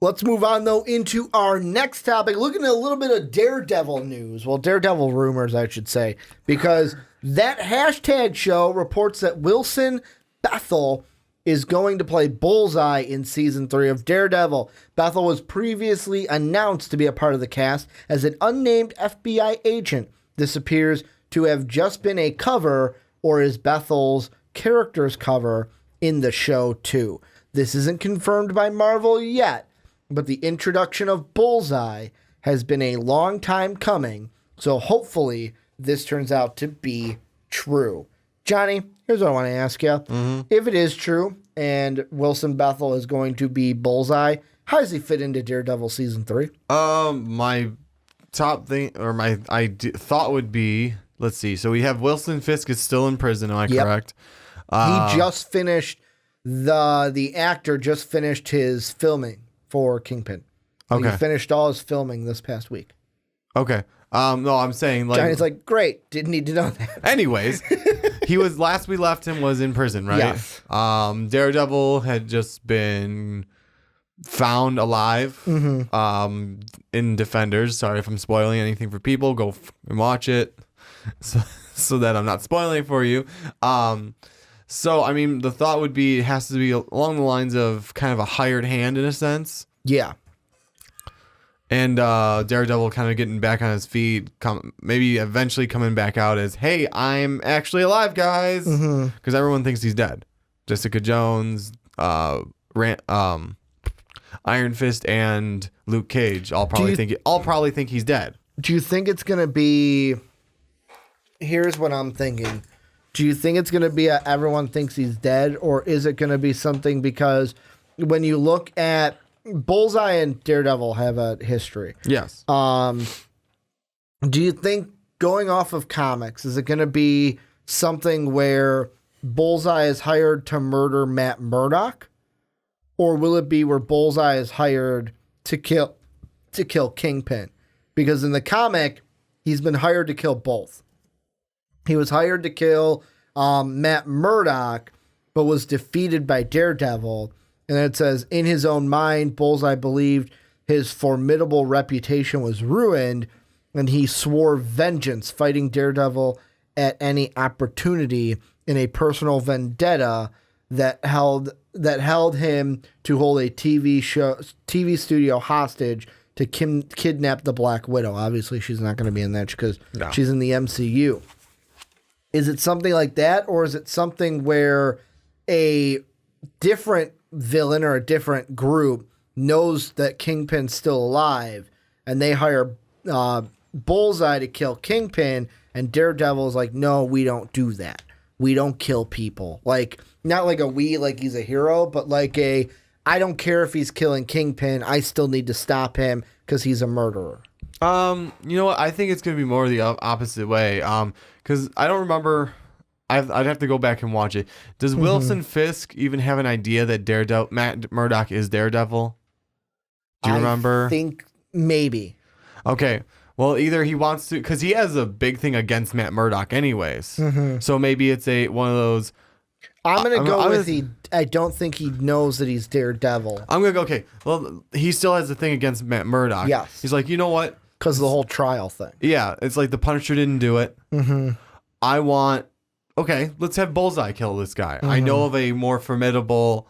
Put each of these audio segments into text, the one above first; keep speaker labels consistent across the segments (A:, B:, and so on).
A: Let's move on, though, into our next topic, looking at a little bit of Daredevil news. Well, Daredevil rumors, I should say, because that hashtag show reports that Wilson Bethel is going to play Bullseye in Season 3 of Daredevil. Bethel was previously announced to be a part of the cast as an unnamed FBI agent. This appears to have just been a cover, or is Bethel's character's cover in the show, too. This isn't confirmed by Marvel yet, but the introduction of Bullseye has been a long time coming, so hopefully this turns out to be true. Johnny, here's what I want to ask you. If it is true and Wilson Bethel is going to be Bullseye, how does he fit into Daredevil Season 3?
B: My top thing, or thought would be, let's see. So we have Wilson Fisk is still in prison, am I correct?
A: He just finished, the actor just finished his filming for Kingpin.
B: Okay.
A: He finished all his filming this past week.
B: Okay. No, I'm saying like
A: Johnny's like, great, didn't need to know that.
B: Anyways, he was last we left him was in prison, right?
A: Yes.
B: Daredevil had just been found alive in Defenders. Sorry if I'm spoiling anything for people. Go and watch it so that I'm not spoiling for you. So, I mean, the thought would be it has to be along the lines of kind of a hired hand in a sense.
A: Yeah.
B: And Daredevil kind of getting back on his feet, maybe eventually coming back out as, hey, I'm actually alive, guys. Because everyone thinks he's dead. Jessica Jones, Iron Fist, and Luke Cage all probably think he's dead.
A: Do you think it's going to be... Here's what I'm thinking. Do you think it's going to be everyone thinks he's dead, or is it going to be something because when you look at Bullseye and Daredevil have a history?
B: Yes.
A: Do you think going off of comics, is it going to be something where Bullseye is hired to murder Matt Murdock, or will it be where Bullseye is hired to kill Kingpin? Because in the comic, he's been hired to kill both. He was hired to kill Matt Murdock, but was defeated by Daredevil. And it says, in his own mind, Bullseye believed his formidable reputation was ruined, and he swore vengeance, fighting Daredevil at any opportunity in a personal vendetta that held him to hold a TV studio hostage to kidnap the Black Widow. Obviously, she's not going to be in that because she's in the MCU. Is it something like that, or is it something where a different villain or a different group knows that Kingpin's still alive and they hire Bullseye to kill Kingpin, and Daredevil's like, no, we don't do that. We don't kill people. Like, not like like he's a hero, but like I don't care if he's killing Kingpin. I still need to stop him because he's a murderer.
B: You know what? I think it's going to be more the opposite way. Because I don't remember. I'd have to go back and watch it. Does Wilson Fisk even have an idea that Matt Murdock is Daredevil? Do you remember?
A: I think maybe.
B: Okay. Well, either he wants to, because he has a big thing against Matt Murdock anyways. So maybe it's one of those.
A: I'm going to go with I don't think he knows that he's Daredevil.
B: I'm going to go, okay. Well, he still has a thing against Matt Murdock.
A: Yes.
B: He's like, you know what?
A: Because of the whole trial thing.
B: Yeah. It's like the Punisher didn't do it. Okay, let's have Bullseye kill this guy. I know of a more formidable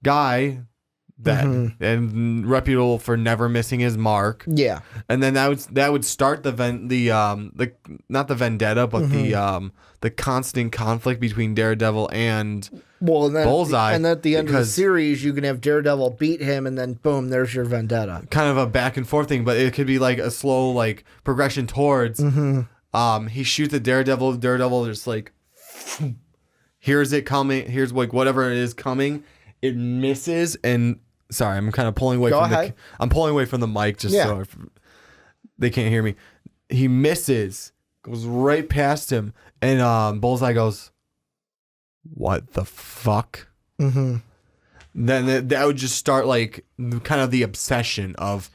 B: guy that and reputable for never missing his mark.
A: Yeah.
B: And then that would start the not the vendetta, but the constant conflict between Daredevil and Bullseye.
A: And at the end of the series, you can have Daredevil beat him, and then boom, there's your vendetta.
B: Kind of a back and forth thing, but it could be like a slow progression towards. He shoots at Daredevil. Daredevil just like, here's it coming. Here's whatever it is coming. It misses, and sorry, I'm kind of pulling away I'm pulling away from the mic just so they can't hear me. He misses, goes right past him, and Bullseye goes, "What the fuck?" Then that would just start kind of the obsession of,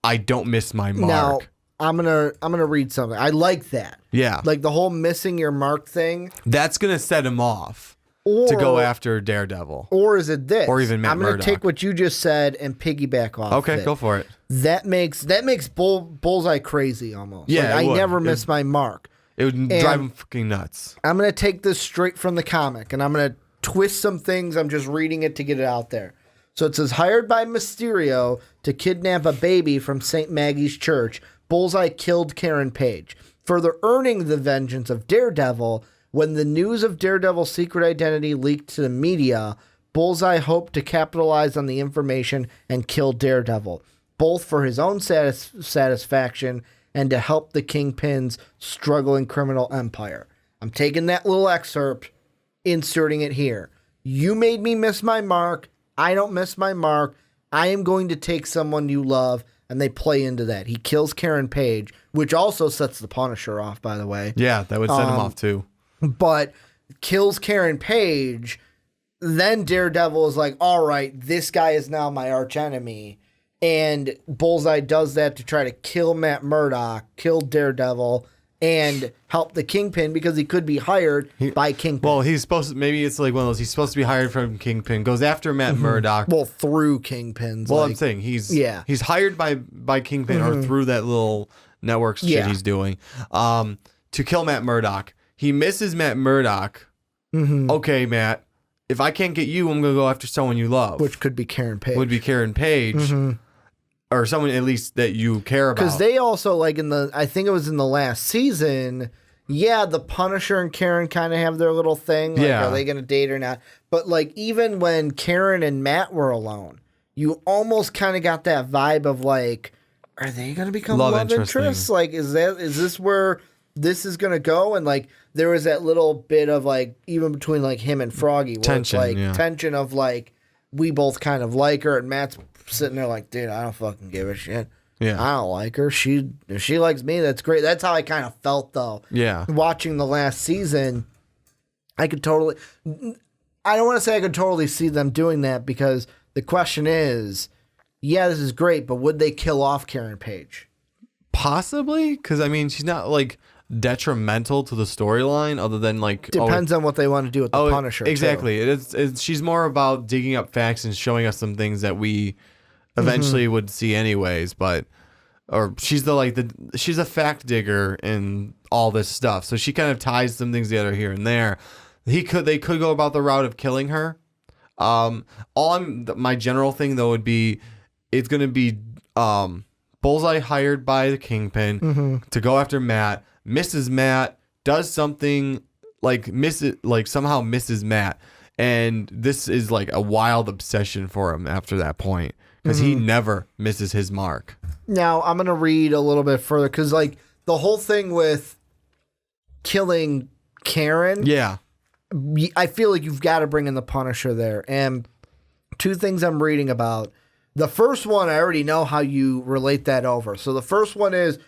B: I don't miss my mark.
A: Now, I'm gonna read something. I like that.
B: Yeah.
A: Like the whole missing your mark thing.
B: That's gonna set him off. to go after Daredevil.
A: Or is it this?
B: Or even Matt
A: I'm going to
B: Murdock.
A: take what you just said and piggyback off
B: Okay,
A: of it.
B: go for it.
A: That makes Bullseye crazy almost.
B: Yeah,
A: like,
B: it
A: I
B: would.
A: never miss my mark.
B: It would drive him fucking nuts.
A: I'm going to take this straight from the comic, and I'm going to twist some things. I'm just reading it to get it out there. So it says, hired by Mysterio to kidnap a baby from St. Maggie's Church, Bullseye killed Karen Page, further earning the vengeance of Daredevil. When the news of Daredevil's secret identity leaked to the media, Bullseye hoped to capitalize on the information and kill Daredevil, both for his own satisfaction and to help the Kingpin's struggling criminal empire. I'm taking that little excerpt, inserting it here. You made me miss my mark. I don't miss my mark. I am going to take someone you love, and they play into that. He kills Karen Page, which also sets the Punisher off, by the way.
B: Yeah, that would set him off too.
A: But kills Karen Page, then Daredevil is like, all right, this guy is now my archenemy. And Bullseye does that to try to kill Matt Murdock, kill Daredevil, and help the Kingpin because he could be hired by Kingpin.
B: Well, he's supposed to, maybe it's like one of those, he's supposed to be hired from Kingpin, goes after Matt Murdock.
A: Well, through Kingpins.
B: Well, I'm saying he's hired by Kingpin or through that little network shit he's doing to kill Matt Murdock. He misses Matt Murdock. Okay, Matt, if I can't get you, I'm going to go after someone you love.
A: Which could be Karen Page.
B: Would be Karen Page. Or someone at least that you care about.
A: Because they also, like I think it was in the last season, the Punisher and Karen kind of have their little thing. Like, are they going to date or not? But like even when Karen and Matt were alone, you almost kind of got that vibe of like, are they going to become love interests? Like, is this where this is going to go? And like, there was that little bit of like, even between like him and Froggy, where
B: tension,
A: it's like tension of like, we both kind of like her, and Matt's sitting there like, dude, I don't fucking give a shit.
B: Yeah,
A: I don't like her. If she likes me, that's great. That's how I kind of felt though.
B: Yeah,
A: watching the last season, I don't want to say I could totally see them doing that, because the question is, this is great, but would they kill off Karen Page?
B: Possibly, because I mean, she's not like detrimental to the storyline, other than like
A: depends on what they want to do with the Punisher.
B: Exactly, she's more about digging up facts and showing us some things that we eventually would see anyways. But she's she's a fact digger in all this stuff, so she kind of ties some things together here and there. They could go about the route of killing her. My general thing though would be, it's going to be Bullseye hired by the Kingpin to go after Matt. Misses Matt, does something somehow misses Matt, and this is like a wild obsession for him after that point, because he never misses his mark.
A: Now I'm gonna read a little bit further, because like the whole thing with killing Karen, I feel like you've got to bring in the Punisher there. And two things I'm reading about. The first one, I already know how you relate that over. So the first one is,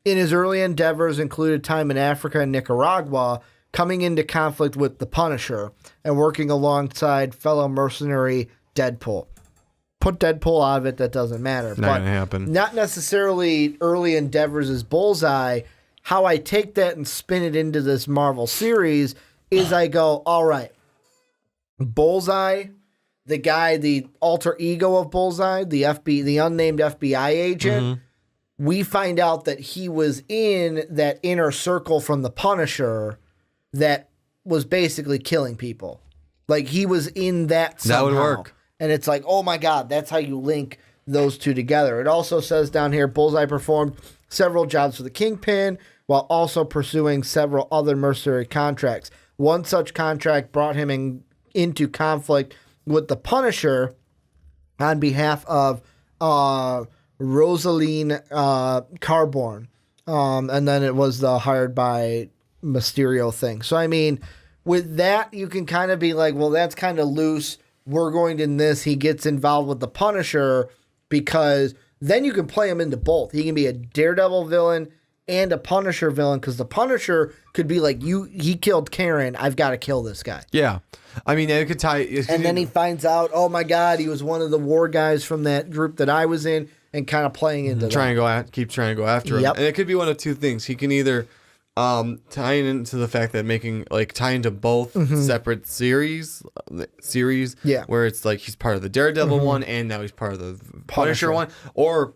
A: in his early endeavors included time in Africa and Nicaragua, coming into conflict with the Punisher and working alongside fellow mercenary Deadpool. Put Deadpool out of it, that doesn't matter.
B: Not going to happen.
A: Not necessarily early endeavors as Bullseye. How I take that and spin it into this Marvel series is I go, all right, Bullseye, the guy, the alter ego of Bullseye, the unnamed FBI agent, we find out that he was in that inner circle from the Punisher that was basically killing people. Like, he was in that somehow.
B: That would work.
A: And it's like, oh my God, that's how you link those two together. It also says down here, Bullseye performed several jobs for the Kingpin while also pursuing several other mercenary contracts. One such contract brought him into conflict with the Punisher on behalf of Rosaline Carborn. And then it was the hired by Mysterio thing. So, I mean, with that, you can kind of be like, well, that's kind of loose. We're going to this. He gets involved with the Punisher, because then you can play him into both. He can be a Daredevil villain and a Punisher villain, because the Punisher could be like, he killed Karen. I've got to kill this guy.
B: Yeah. I mean, it could tie.
A: And then he finds out, oh my God, he was one of the war guys from that group that I was in, and kind of playing into
B: keep trying to go after him. And it could be one of two things. He can either tying into the fact that tying to both separate series,
A: Yeah.
B: where it's like he's part of the Daredevil one, and now he's part of the Punisher one, or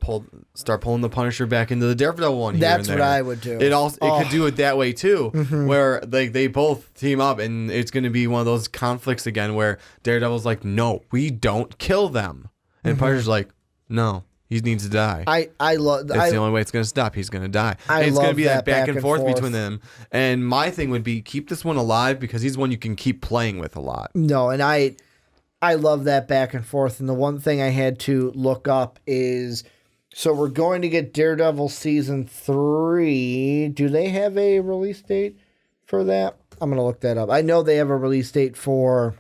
B: start pulling the Punisher back into the Daredevil one.
A: That's
B: here and
A: what
B: there.
A: I would do.
B: It could do it that way too, where they both team up, and it's going to be one of those conflicts again where Daredevil's like, no, we don't kill them, and Punisher's like, no. He needs to die.
A: I love.
B: That's the only way it's going to stop. He's going to die. And it's going to be that back and forth between them. And my thing would be keep this one alive because he's one you can keep playing with a lot.
A: No, and I love that back and forth. And the one thing I had to look up is, so we're going to get Daredevil season 3. Do they have a release date for that? I'm going to look that up. I know they have a release date for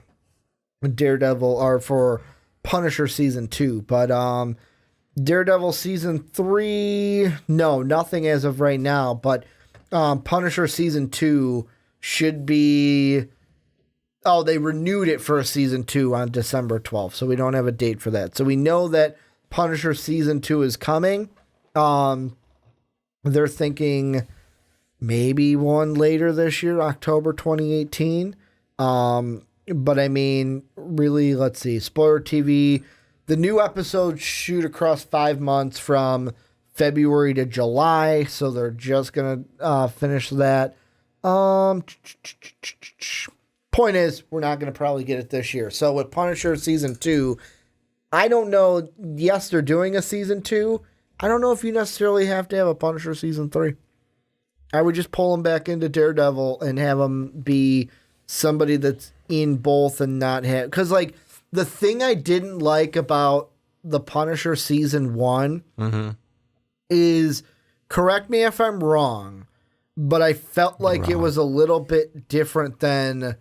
A: Daredevil or for Punisher season 2, but Daredevil season 3, no, nothing as of right now, but Punisher season 2 should be, they renewed it for a season 2 on December 12th, so we don't have a date for that. So we know that Punisher season 2 is coming. They're thinking maybe one later this year, October 2018. But I mean, really, let's see, Spoiler TV. The new episodes shoot across 5 months from February to July, so they're just going to finish that. Point is, we're not going to probably get it this year. So with Punisher Season 2, I don't know. Yes, they're doing a Season 2. I don't know if you necessarily have to have a Punisher Season 3. I would just pull him back into Daredevil and have him be somebody that's in both and not have... Because, like... The thing I didn't like about the Punisher season 1 is, correct me if I'm wrong, but I felt like it was a little bit different than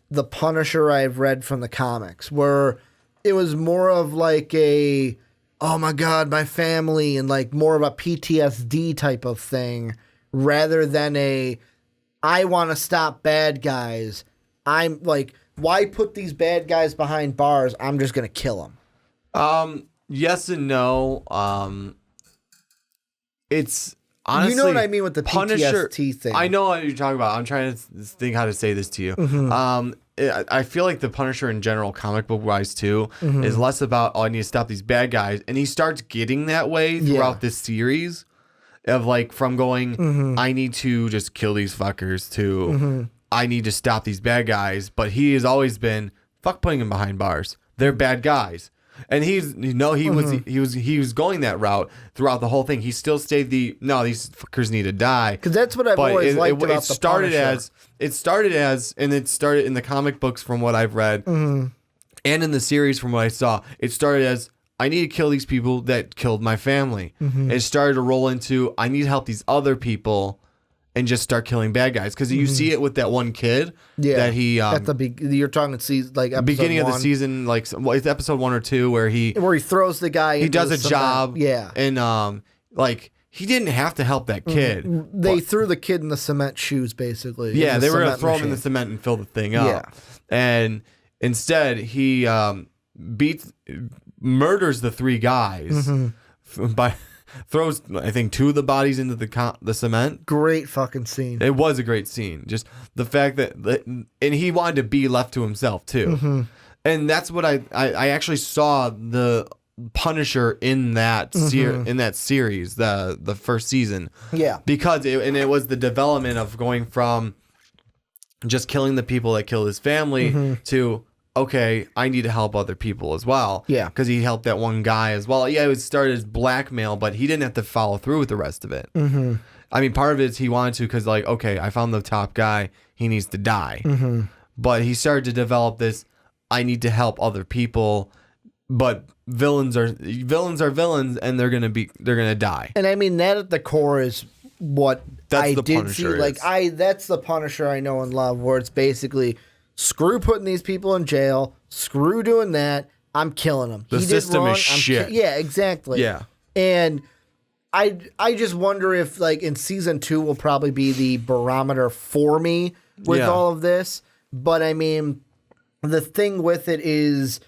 A: the Punisher I've read from the comics, where it was more of like a, oh my God, my family, and like more of a PTSD type of thing, rather than a, I want to stop bad guys. I'm like... Why put these bad guys behind bars? I'm just going to kill them.
B: Yes and no. It's honestly...
A: You know what I mean with the
B: Punisher,
A: PTSD thing.
B: I know what you're talking about. I'm trying to think how to say this to you. I feel like the Punisher in general, comic book wise too, is less about, I need to stop these bad guys. And he starts getting that way throughout this series of like from going, I need to just kill these fuckers to... I need to stop these bad guys, but he has always been fuck putting them behind bars. They're bad guys, and he was going that route throughout the whole thing. He still stayed these fuckers need to die,
A: because that's what I've always liked about the Punisher.
B: It started in the comic books from what I've read, and in the series from what I saw. It started as I need to kill these people that killed my family. And it started to roll into I need to help these other people. And just start killing bad guys because you see it with that one kid that he
A: at the you're talking season like episode
B: beginning
A: 1.
B: of the season, like it's episode 1 or 2 where he
A: throws the guy.
B: He does a
A: cement.
B: job,
A: yeah,
B: and like he didn't have to help that kid.
A: They threw the kid in the cement shoes, basically.
B: Yeah, they were gonna throw him in the cement and fill the thing up.
A: Yeah,
B: and instead he murders the 3 guys by. Throws, I think, 2 of the bodies into the cement.
A: Great fucking scene.
B: It was a great scene. Just the fact that, and he wanted to be left to himself too. And that's what I actually saw the Punisher in that series, the first season.
A: Yeah,
B: because it was the development of going from just killing the people that killed his family to, okay, I need to help other people as well.
A: Yeah.
B: Because he helped that one guy as well. Yeah, it was started as blackmail, but he didn't have to follow through with the rest of it. I mean, part of it is he wanted to because, like, okay, I found the top guy. He needs to die. But he started to develop this, I need to help other people, but villains are villains, and they're gonna die.
A: And I mean, that at the core is what I did see. Like, that's the Punisher I know and love, where it's basically... Screw putting these people in jail. Screw doing that. I'm killing them.
B: The system is shit.
A: Yeah, exactly.
B: Yeah.
A: And I just wonder if, like, in season 2 will probably be the barometer for me with all of this. But, I mean, the thing with it is,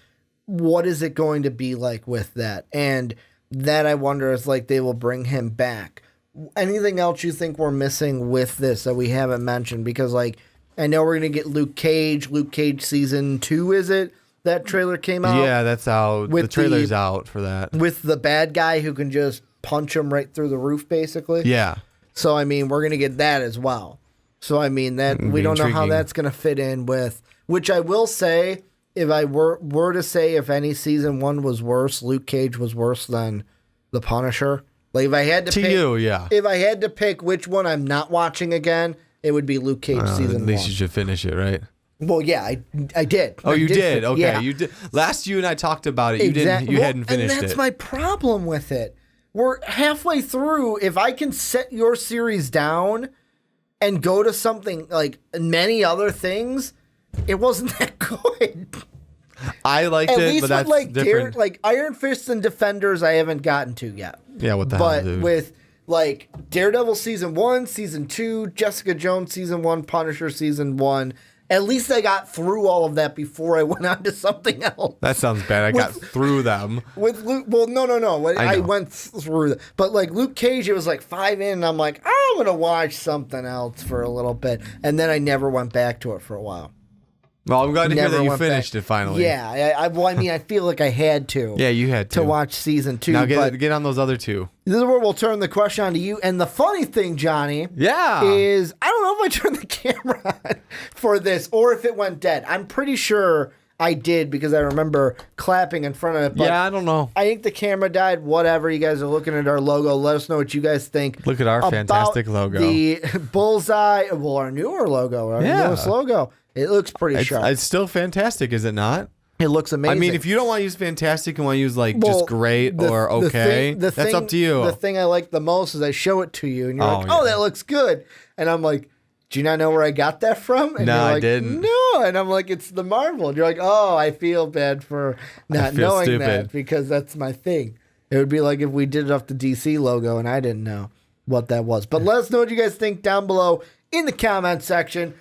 A: what is it going to be like with that? And that I wonder is, like, they will bring him back. anything else you think we're missing with this that we haven't mentioned? Because, like, I know we're going to get Luke Cage season 2, is it? That trailer came out.
B: Yeah, that's out. The trailer's out for that.
A: With the bad guy who can just punch him right through the roof, basically.
B: Yeah.
A: So, I mean, we're going to get that as well. So, I mean, that we don't know how that's going to fit in with, which I will say, if I were to say if any season 1 was worse, Luke Cage was worse than The Punisher. Like, if I had to pick, if I had to pick which one I'm not watching again, it would be Luke Cage season 1.
B: At least you should finish it, right?
A: Well, yeah, I did.
B: Oh, you did? Okay,
A: yeah.
B: you did. Last you and I talked about it. You didn't. You hadn't finished it.
A: And that's my problem with it. We're halfway through. If I can set your series down and go to something like many other things, it wasn't that good.
B: I liked
A: At
B: it,
A: least
B: but that's
A: with
B: different.
A: like Iron Fist and Defenders, I haven't gotten to yet.
B: Yeah, what the hell, dude?
A: But with like Daredevil season 1, season 2, Jessica Jones season 1, Punisher season 1. At least I got through all of that before I went on to something else.
B: That sounds bad. I got through them.
A: With Luke, well, no. I went through that. But like Luke Cage, it was like 5 in, and I'm like, I'm going to watch something else for a little bit. And then I never went back to it for a while.
B: Well, I'm glad to hear that you finished it finally.
A: Yeah. I mean, I feel like I had to.
B: Yeah, you had to.
A: To watch season 2.
B: Now get on those other 2.
A: This is where we'll turn the question on to you. And the funny thing, Johnny, is I don't know if I turned the camera on for this or if it went dead. I'm pretty sure I did because I remember clapping in front of it. But
B: yeah, I don't know.
A: I think the camera died. Whatever. You guys are looking at our logo. Let us know what you guys think.
B: Look at our fantastic logo.
A: The Bullseye, well, our newer logo, our newest logo. It looks pretty sharp.
B: It's still fantastic, is it not?
A: It looks amazing.
B: I mean, if you don't want to use fantastic and want to use like just great or okay, that's up to you.
A: The thing I like the most is I show it to you and you're like, oh, that looks good. And I'm like, do you not know where I got that from? And
B: no,
A: you're like,
B: I didn't.
A: No. And I'm like, it's the Marvel. And you're like, oh, I feel bad for not knowing that because that's my thing. It would be like if we did it off the DC logo and I didn't know what that was. But let us know what you guys think down below in the comment section.